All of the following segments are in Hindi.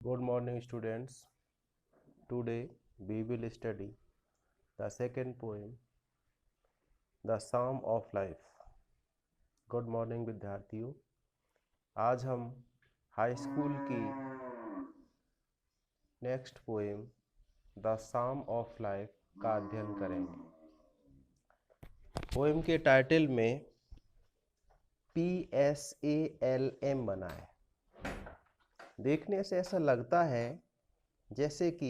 Good morning, students. Today we will study the second poem, The Psalm of Life. Good morning, विद्यार्थियों। आज हम हाई स्कूल की next poem the psalm of life का अध्ययन करेंगे। पोएम के टाइटल में PSALM बना है। देखने से ऐसा लगता है जैसे कि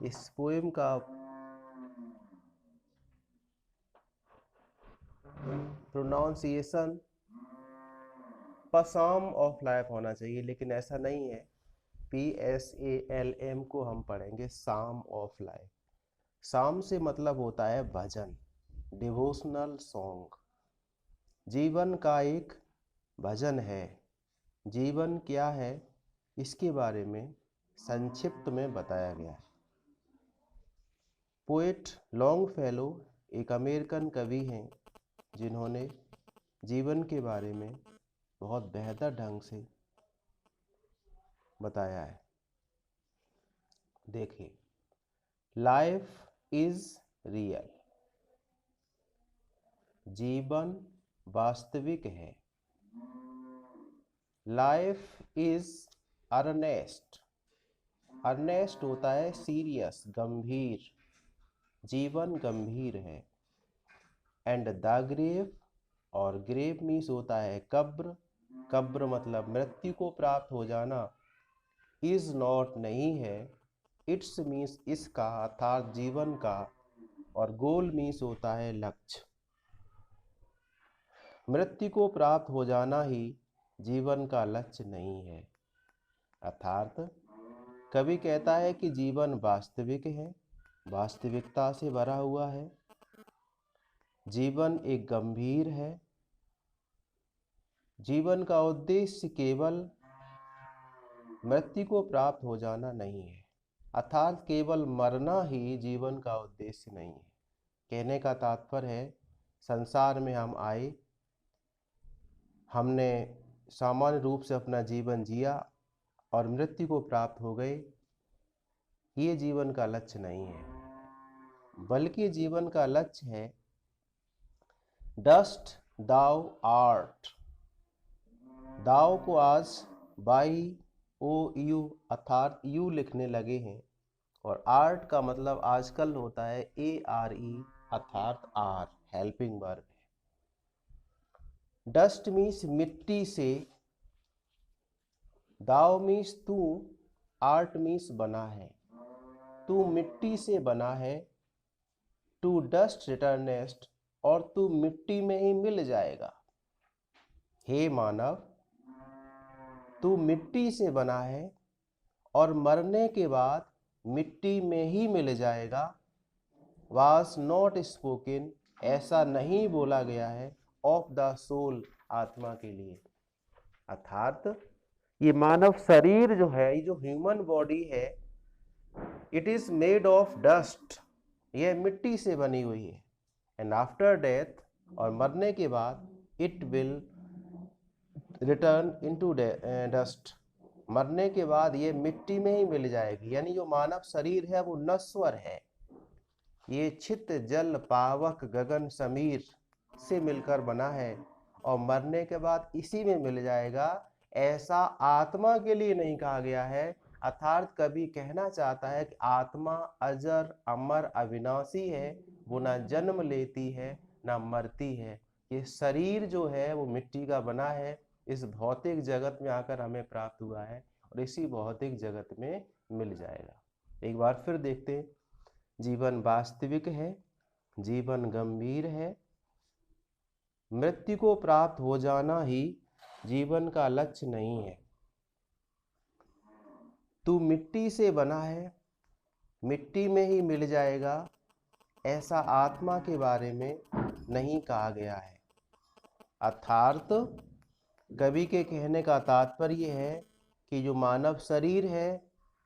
इस पोएम का प्रोनाउंसिएशन पसाम ऑफ लाइफ होना चाहिए, लेकिन ऐसा नहीं है। PSALM को हम पढ़ेंगे साम ऑफ लाइफ। साम से मतलब होता है भजन, डिवोशनल सॉन्ग। जीवन का एक भजन है। जीवन क्या है इसके बारे में संक्षिप्त में बताया गया है। पोएट लॉन्गफेलो एक अमेरिकन कवि हैं जिन्होंने जीवन के बारे में बहुत बेहतर ढंग से बताया है। देखिए, लाइफ इज रियल, जीवन वास्तविक है। लाइफ इज अर्नेस्ट, अर्नेस्ट होता है सीरियस, गंभीर। जीवन गंभीर है। एंड द ग्रेव, और ग्रेव मीन्स होता है कब्र। कब्र मतलब मृत्यु को प्राप्त हो जाना। इज नॉट नहीं है, इट्स मीन्स इसका अर्थात जीवन का, और गोल मीन्स होता है लक्ष्य। मृत्यु को प्राप्त हो जाना ही जीवन का लक्ष्य नहीं है। अर्थात कवि कहता है कि जीवन वास्तविक है, वास्तविकता से भरा हुआ है। जीवन एक गंभीर है। जीवन का उद्देश्य केवल मृत्यु को प्राप्त हो जाना नहीं है, अर्थात केवल मरना ही जीवन का उद्देश्य नहीं है। कहने का तात्पर्य है, संसार में हम आए, हमने सामान्य रूप से अपना जीवन जिया और मृत्यु को प्राप्त हो गए, ये जीवन का लक्ष्य नहीं है। बल्कि जीवन का लक्ष्य है डस्ट दाउ आर्ट। दाव को आज YOU अर्थात यू लिखने लगे हैं, और आर्ट का मतलब आजकल होता है ARE अर्थात आर, हेल्पिंग वर्ब है। डस्ट मीन्स मिट्टी से, दाव मीन्स तू, आर्ट मीन्स बना है। तू मिट्टी से बना है। टू डस्ट रिटर्नेस्ट, और तू मिट्टी में ही मिल जाएगा। हे मानव, तू मिट्टी से बना है और मरने के बाद मिट्टी में ही मिल जाएगा। Was not spoken, ऐसा नहीं बोला गया है। ऑफ द सोल, आत्मा के लिए। अर्थात ये मानव शरीर जो है, ये जो ह्यूमन बॉडी है, it is made of dust, यह मिट्टी से बनी हुई है। एंड आफ्टर डेथ, और मरने के बाद, it will return into dust, मरने के बाद ये मिट्टी में ही मिल जाएगी। यानी जो मानव शरीर है वो नश्वर है। ये छित जल पावक गगन समीर से मिलकर बना है और मरने के बाद इसी में मिल जाएगा। ऐसा आत्मा के लिए नहीं कहा गया है। अर्थात कवि कहना चाहता है कि आत्मा अजर अमर अविनाशी है, वो ना जन्म लेती है ना मरती है। ये शरीर जो है वो मिट्टी का बना है, इस भौतिक जगत में आकर हमें प्राप्त हुआ है और इसी भौतिक जगत में मिल जाएगा। एक बार फिर देखते हैं। जीवन वास्तविक है, जीवन गंभीर है। मृत्यु को प्राप्त हो जाना ही जीवन का लक्ष्य नहीं है। तू मिट्टी से बना है, मिट्टी में ही मिल जाएगा, ऐसा आत्मा के बारे में नहीं कहा गया है। अर्थात कवि के कहने का तात्पर्य है कि जो मानव शरीर है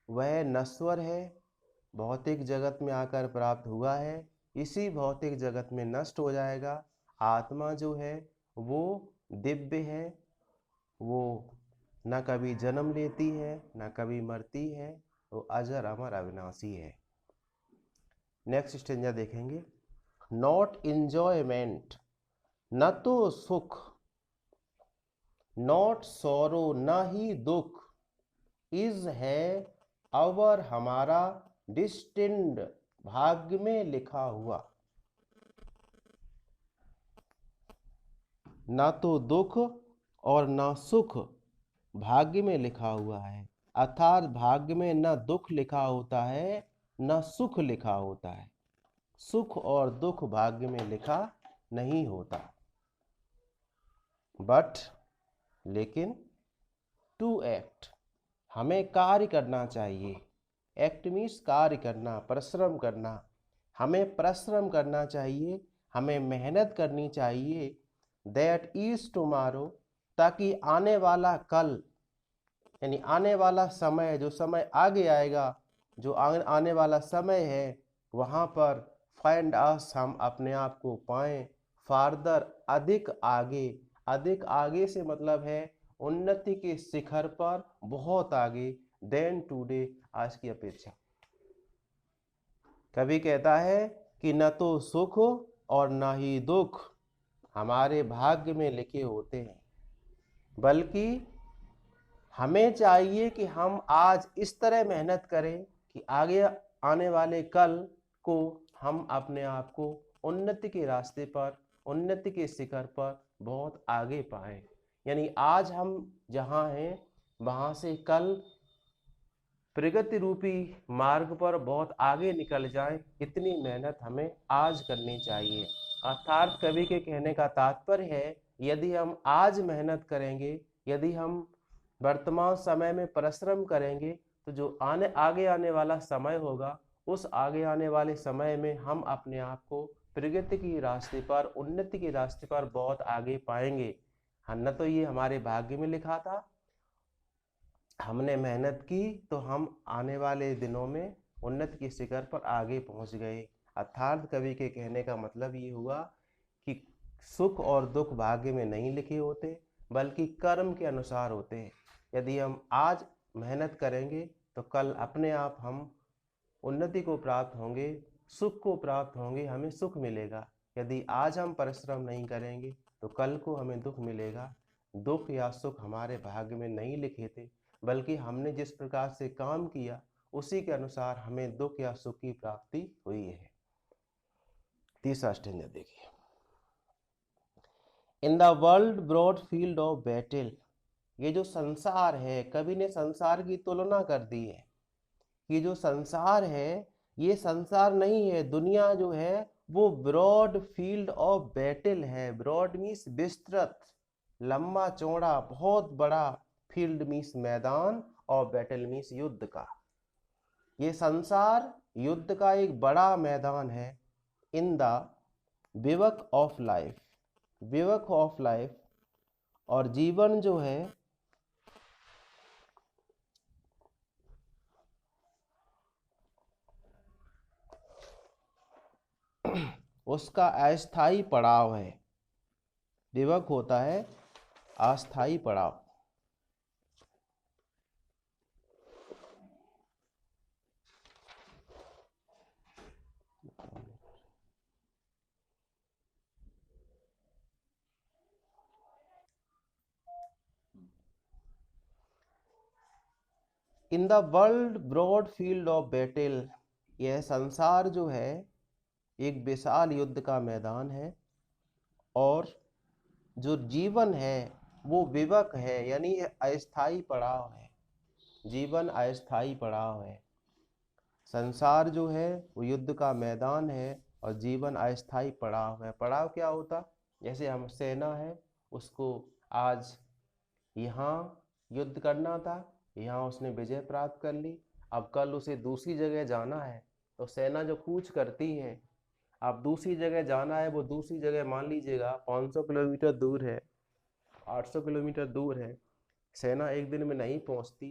वह नश्वर है, भौतिक जगत में आकर प्राप्त हुआ है, इसी भौतिक जगत में नष्ट हो जाएगा। आत्मा जो है वो दिव्य है, वो न कभी जन्म लेती है न कभी मरती है, वो अजर अमर अविनाशी है। नेक्स्ट स्टेंजा देखेंगे। नॉट इंजॉयमेंट, न तो सुख, नॉट सॉरो, न ही दुख, इज है अवर हमारा, डिस्टिंड भाग्य में लिखा हुआ। ना तो दुख और ना सुख भाग्य में लिखा हुआ है, अर्थात भाग्य में न दुख लिखा होता है न सुख लिखा होता है। सुख और दुख भाग्य में लिखा नहीं होता। बट, लेकिन, टू एक्ट, हमें कार्य करना चाहिए। एक्ट मीन्स कार्य करना, परिश्रम करना। हमें परिश्रम करना चाहिए, हमें मेहनत करनी चाहिए। दैट इज टुमारो, ताकि आने वाला कल, यानी आने वाला समय, जो समय आगे आएगा, जो आने वाला समय है, वहाँ पर फाइंड अस, हम अपने आप को पाएं। फार्दर, अधिक आगे। अधिक आगे से मतलब है उन्नति के शिखर पर, बहुत आगे। देन टुडे, आज की अपेक्षा। कवि कहता है कि न तो सुख और न ही दुख हमारे भाग्य में लिखे होते हैं, बल्कि हमें चाहिए कि हम आज इस तरह मेहनत करें कि आगे आने वाले कल को हम अपने आप को उन्नति के रास्ते पर, उन्नति के शिखर पर बहुत आगे पाएं। यानी आज हम जहां हैं वहां से कल प्रगति रूपी मार्ग पर बहुत आगे निकल जाएं। इतनी मेहनत हमें आज करनी चाहिए। अर्थात कवि के कहने का तात्पर्य है, यदि हम आज मेहनत करेंगे, यदि हम वर्तमान समय में परिश्रम करेंगे, तो जो आगे आने वाला समय होगा, उस आगे आने वाले समय में हम अपने आप को प्रगति के रास्ते पर, उन्नति के रास्ते पर बहुत आगे पाएंगे। न तो ये हमारे भाग्य में लिखा था, हमने मेहनत की तो हम आने वाले दिनों में उन्नति के शिखर पर आगे पहुंच गए। अर्थात कवि के कहने का मतलब ये हुआ कि सुख और दुख भाग्य में नहीं लिखे होते, बल्कि कर्म के अनुसार होते हैं। यदि हम आज मेहनत करेंगे तो कल अपने आप हम उन्नति को प्राप्त होंगे, सुख को प्राप्त होंगे, हमें सुख मिलेगा। यदि आज हम परिश्रम नहीं करेंगे तो कल को हमें दुख मिलेगा। दुख या सुख हमारे भाग्य में नहीं लिखे थे, बल्कि हमने जिस प्रकार से काम किया उसी के अनुसार हमें दुख या सुख की प्राप्ति हुई है। तीसरा स्टेंजा देखिए। In the world broad field of battle, ये जो संसार है, कवि ने संसार की तुलना कर दी है। ये जो संसार है, ये संसार नहीं है, दुनिया जो है वो ब्रॉड फील्ड ऑफ बैटल है। ब्रॉड मीन्स विस्तृत, लंबा चौड़ा, बहुत बड़ा। फील्ड मीन्स मैदान, और बैटल मीन्स युद्ध का। ये संसार युद्ध का एक बड़ा मैदान है। इन द विवक ऑफ लाइफ, विवक ऑफ लाइफ, और जीवन जो है उसका अस्थाई पड़ाव है। विवक होता है अस्थाई पड़ाव। In the world broad field of battle, यह संसार जो है एक विशाल युद्ध का मैदान है, और जो जीवन है वो विवक है, यानी अस्थाई पड़ाव है। जीवन अस्थाई पड़ाव है। संसार जो है वो युद्ध का मैदान है, और जीवन अस्थाई पड़ाव है। पड़ाव क्या होता? जैसे हम सेना है, उसको आज यहाँ युद्ध करना था, यहाँ उसने विजय प्राप्त कर ली, अब कल उसे दूसरी जगह जाना है, तो सेना जो कूच करती है, अब दूसरी जगह जाना है, वो दूसरी जगह मान लीजिएगा 500 किलोमीटर दूर है, 800 किलोमीटर दूर है। सेना एक दिन में नहीं पहुंचती,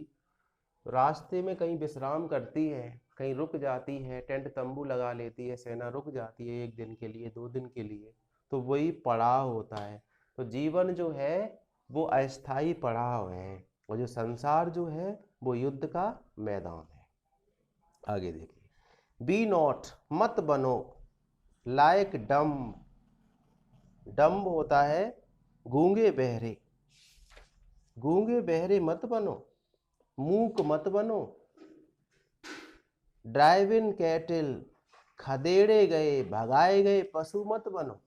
रास्ते में कहीं विश्राम करती है, कहीं रुक जाती है, टेंट तंबू लगा लेती है, सेना रुक जाती है 1 दिन के लिए, 2 दिन के लिए। तो वही पड़ाव होता है। तो जीवन जो है वो अस्थाई पड़ाव है। और जो संसार जो है वो युद्ध का मैदान है। आगे देखिए, बी नॉट मत बनो, लाइक डम्ब, डम्ब होता है गूंगे बहरे, गूंगे बहरे मत बनो, मूक मत बनो, ड्राइव इन कैटल, खदेड़े गए भगाए गए पशु मत बनो,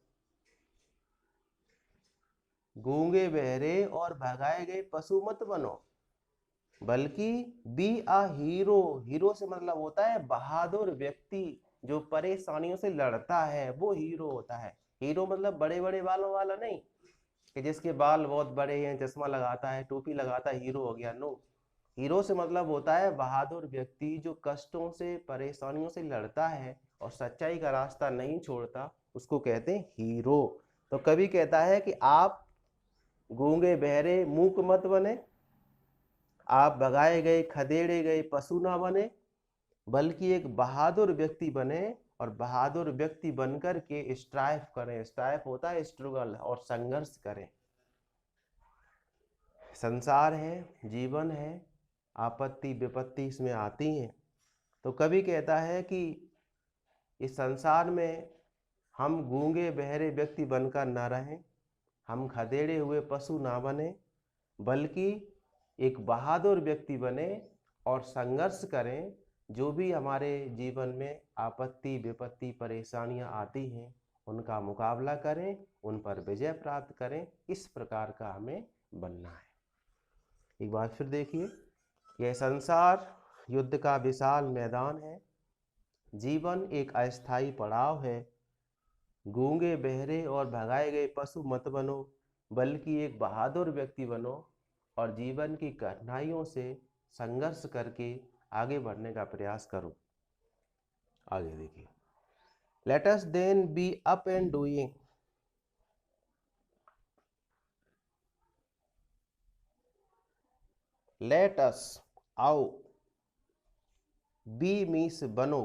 गूंगे बहरे और भगाए गए पशु मत बनो, बल्कि बी अ हीरो, हीरो से मतलब होता है बहादुर व्यक्ति जो परेशानियों से लड़ता है, वो हीरो होता है। हीरो मतलब बड़े बड़े बालों वाला नहीं कि जिसके बाल बहुत बड़े हैं, चश्मा लगाता है, टोपी लगाता है, हीरो हो गया। नो, हीरो से मतलब होता है बहादुर व्यक्ति जो कष्टों से परेशानियों से लड़ता है और सच्चाई का रास्ता नहीं छोड़ता, उसको कहते हैं हीरो। तो कवि कहता है कि आप गूंगे बहरे मूक मत बने, आप भगाए गए खदेड़े गए पशु ना बने, बल्कि एक बहादुर व्यक्ति बने और बहादुर व्यक्ति बनकर के स्ट्राइव करें। स्ट्राइव होता है स्ट्रगल, और संघर्ष करें। संसार है, जीवन है, आपत्ति विपत्ति इसमें आती हैं। तो कवि कहता है कि इस संसार में हम गूंगे बहरे व्यक्ति बनकर ना रहें, हम खदेड़े हुए पशु ना बने, बल्कि एक बहादुर व्यक्ति बने और संघर्ष करें। जो भी हमारे जीवन में आपत्ति विपत्ति परेशानियां आती हैं उनका मुकाबला करें, उन पर विजय प्राप्त करें। इस प्रकार का हमें बनना है। एक बार फिर देखिए, यह संसार युद्ध का विशाल मैदान है, जीवन एक अस्थायी पड़ाव है, गूंगे बहरे और भगाए गए पशु मत बनो, बल्कि एक बहादुर व्यक्ति बनो और जीवन की कठिनाइयों से संघर्ष करके आगे बढ़ने का प्रयास करो। आगे देखिए, let us then be up and doing, let us आओ, बी मीन्स बनो,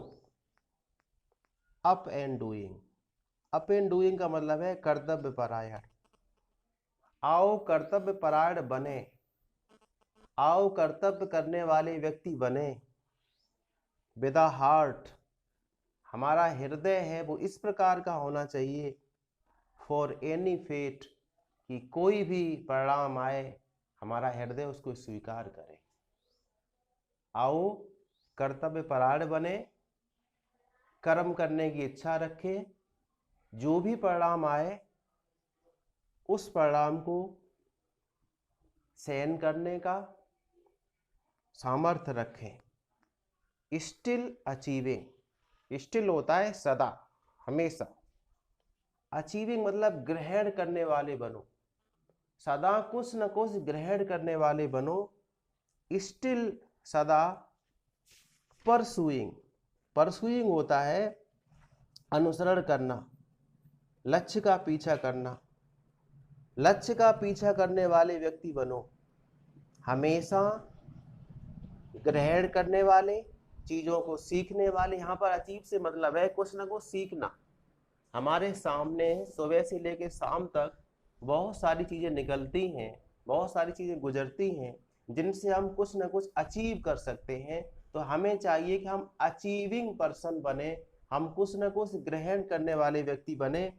up and doing, up and doing का मतलब है कर्तव्य परायण। आओ कर्तव्य परायण बने, आओ कर्तव्य करने वाले व्यक्ति बने। विद अ हार्ट, हमारा हृदय है वो इस प्रकार का होना चाहिए। फॉर एनी फेट, कि कोई भी परिणाम आए हमारा हृदय उसको स्वीकार करे। आओ कर्तव्य परायण बने, कर्म करने की इच्छा रखें, जो भी परिणाम आए उस परिणाम को सहन करने का सामर्थ्य रखें। स्टिल अचीविंग, स्टिल होता है सदा, हमेशा। अचीविंग मतलब ग्रहण करने वाले बनो, सदा कुछ न कुछ ग्रहण करने वाले बनो। स्टिल सदा परसुइंग, परसुइंग होता है अनुसरण करना, लक्ष्य का पीछा करना। लक्ष्य का पीछा करने वाले व्यक्ति बनो, हमेशा ग्रहण करने वाले, चीजों को सीखने वाले। यहाँ पर अचीव से मतलब है कुछ ना कुछ सीखना। हमारे सामने सुबह से लेकर शाम तक बहुत सारी चीजें निकलती हैं, बहुत सारी चीजें गुजरती हैं जिनसे हम कुछ ना कुछ अचीव कर सकते हैं। तो हमें चाहिए कि हम अचीविंग पर्सन बने, हम कुछ ना कुछ ग्रहण करने वाले व्यक्ति बने,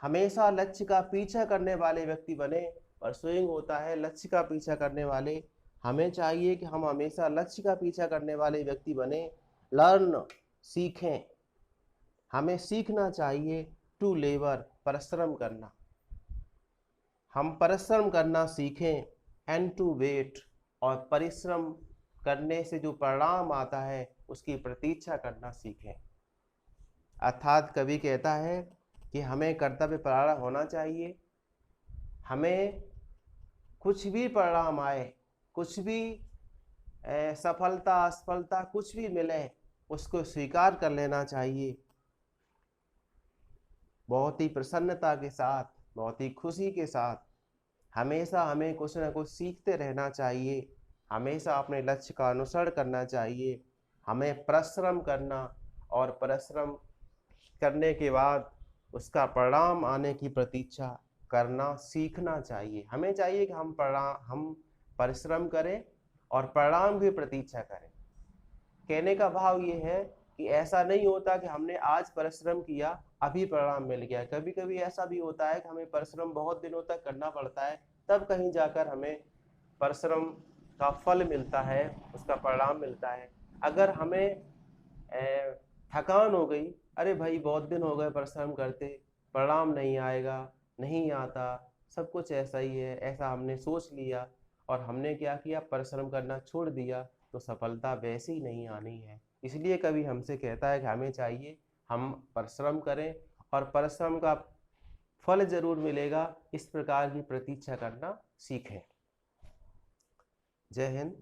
हमेशा लक्ष्य का पीछा करने वाले व्यक्ति बने। परसुइंग होता है लक्ष्य का पीछा करने वाले, हमें चाहिए कि हम हमेशा लक्ष्य का पीछा करने वाले व्यक्ति बने। लर्न, सीखें, हमें सीखना चाहिए। टू लेबर, परिश्रम करना, हम परिश्रम करना सीखें। एंड टू वेट, और परिश्रम करने से जो परिणाम आता है उसकी प्रतीक्षा करना सीखें। अर्थात कवि कहता है कि हमें कर्तव्य परायण होना चाहिए। हमें कुछ भी परिणाम आए, कुछ भी सफलता असफलता कुछ भी मिले, उसको स्वीकार कर लेना चाहिए। बहुत ही प्रसन्नता के साथ, बहुत ही खुशी के साथ हमेशा हमें कुछ ना कुछ सीखते रहना चाहिए, हमेशा अपने लक्ष्य का अनुसरण करना चाहिए। हमें परिश्रम करना और परिश्रम करने के बाद उसका परिणाम आने की प्रतीक्षा करना सीखना चाहिए। हमें चाहिए कि हम परिश्रम करें और परिणाम की प्रतीक्षा करें। कहने का भाव ये है कि ऐसा नहीं होता कि हमने आज परिश्रम किया अभी परिणाम मिल गया। कभी कभी ऐसा भी होता है कि हमें परिश्रम बहुत दिनों तक करना पड़ता है, तब कहीं जाकर हमें परिश्रम का फल मिलता है, उसका परिणाम मिलता है। अगर हमें थकान हो गई, अरे भाई बहुत दिन हो गए परिश्रम करते, परिणाम नहीं आएगा, नहीं आता, सब कुछ ऐसा ही है, ऐसा हमने सोच लिया और हमने क्या किया, परिश्रम करना छोड़ दिया, तो सफलता वैसे ही नहीं आनी है। इसलिए कभी हमसे कहता है कि हमें चाहिए हम परिश्रम करें और परिश्रम का फल जरूर मिलेगा, इस प्रकार की प्रतीक्षा करना सीखें। जय हिंद।